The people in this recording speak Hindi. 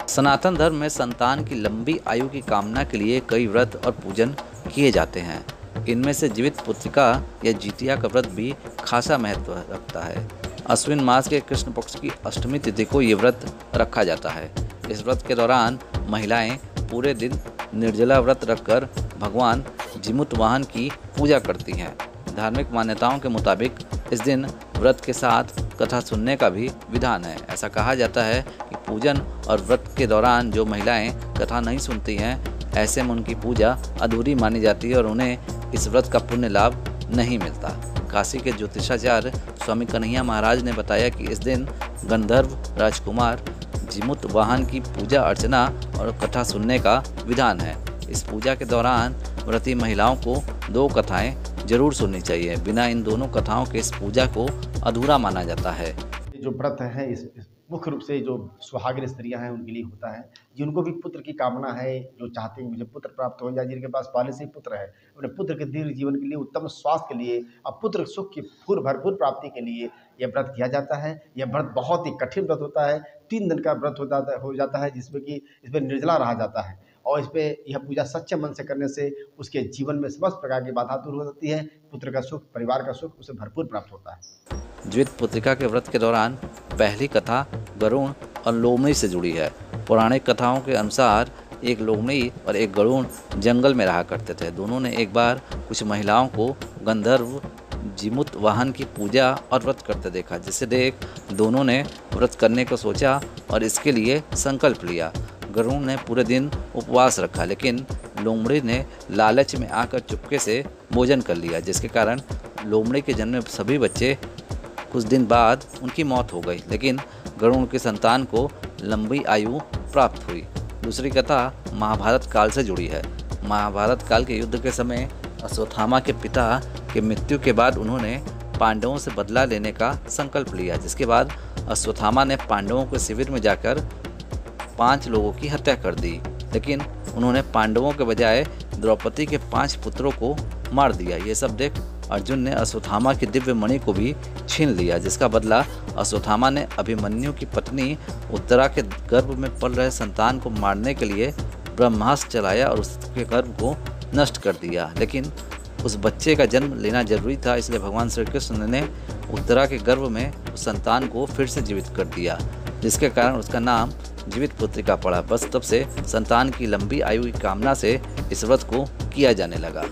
सनातन धर्म में संतान की लंबी आयु की कामना के लिए कई व्रत और पूजन किए जाते हैं। इनमें से जीवित पुत्रिका या जितिया का व्रत भी खासा महत्व रखता है। अश्विन मास के कृष्ण पक्ष की अष्टमी तिथि को ये व्रत रखा जाता है। इस व्रत के दौरान महिलाएं पूरे दिन निर्जला व्रत रखकर भगवान जीमूत वाहन की पूजा करती हैं। धार्मिक मान्यताओं के मुताबिक इस दिन व्रत के साथ कथा सुनने का भी विधान है। ऐसा कहा जाता है कि पूजन और व्रत के दौरान जो महिलाएं कथा नहीं सुनती हैं, ऐसे में उनकी पूजा अधूरी मानी जाती है और उन्हें इस व्रत का पुण्य लाभ नहीं मिलता। काशी के ज्योतिषाचार्य स्वामी कन्हैया महाराज ने बताया कि इस दिन गंधर्व राजकुमार जीमूत वाहन की पूजा अर्चना और कथा सुनने का विधान है। इस पूजा के दौरान व्रती महिलाओं को 2 कथाएं जरूर सुननी चाहिए। बिना इन दोनों कथाओं के इस पूजा को अधूरा माना जाता है। जो व्रत है इस मुख्य रूप से जो सुहागिन स्त्रियां हैं उनके लिए होता है, जिनको भी पुत्र की कामना है, जो चाहते हैं मुझे पुत्र प्राप्त हो जाए, जिनके पास पहले से ही पुत्र है, अपने पुत्र के दीर्घ जीवन के लिए, उत्तम स्वास्थ्य के लिए और पुत्र सुख की भरपूर प्राप्ति के लिए यह व्रत किया जाता है। यह व्रत बहुत ही कठिन व्रत होता है। 3 दिन का व्रत हो जाता है, जिसमें कि इसमें निर्जला रहा जाता है और इस पे यह पूजा सच्चे मन से करने से उसके जीवन में समस्त प्रकार की बाधा दूर हो जाती है। पुत्र का सुख, परिवार का सुख उसे भरपूर प्राप्त होता है। जीवित पुत्रिका के व्रत के दौरान पहली कथा गरुण और लोमड़ी से जुड़ी है। पौराणिक कथाओं के अनुसार एक लोमड़ी और एक गरुण जंगल में रहा करते थे। दोनों ने एक बार कुछ महिलाओं को गंधर्व जीमूत वाहन की पूजा और व्रत करते देखा, जिसे देख दोनों ने व्रत करने को सोचा और इसके लिए संकल्प लिया। गरुण ने पूरे दिन उपवास रखा, लेकिन लोमड़ी ने लालच में आकर चुपके से भोजन कर लिया, जिसके कारण लोमड़ी के जन्मे सभी बच्चे कुछ दिन बाद उनकी मौत हो गई, लेकिन गरुण की संतान को लंबी आयु प्राप्त हुई। दूसरी कथा महाभारत काल से जुड़ी है। महाभारत काल के युद्ध के समय अश्वत्थामा के पिता के मृत्यु के बाद उन्होंने पांडवों से बदला लेने का संकल्प लिया, जिसके बाद अश्वत्थामा ने पांडवों के शिविर में जाकर 5 लोगों की हत्या कर दी, लेकिन उन्होंने पांडवों के बजाय द्रौपदी के 5 पुत्रों को मार दिया। ये सब देख अर्जुन ने अश्वत्थामा की दिव्य मणि को भी छीन लिया, जिसका बदला अश्वत्थामा ने अभिमन्यु की पत्नी उत्तरा के गर्भ में पल रहे संतान को मारने के लिए ब्रह्मास्त्र चलाया और उसके गर्भ को नष्ट कर दिया। लेकिन उस बच्चे का जन्म लेना जरूरी था, इसलिए भगवान श्री कृष्ण ने उत्तरा के गर्भ में उस संतान को फिर से जीवित कर दिया, जिसके कारण उसका नाम जीवित पुत्रिका पड़ा। बस तब से संतान की लंबी आयु की कामना से इस व्रत को किया जाने लगा।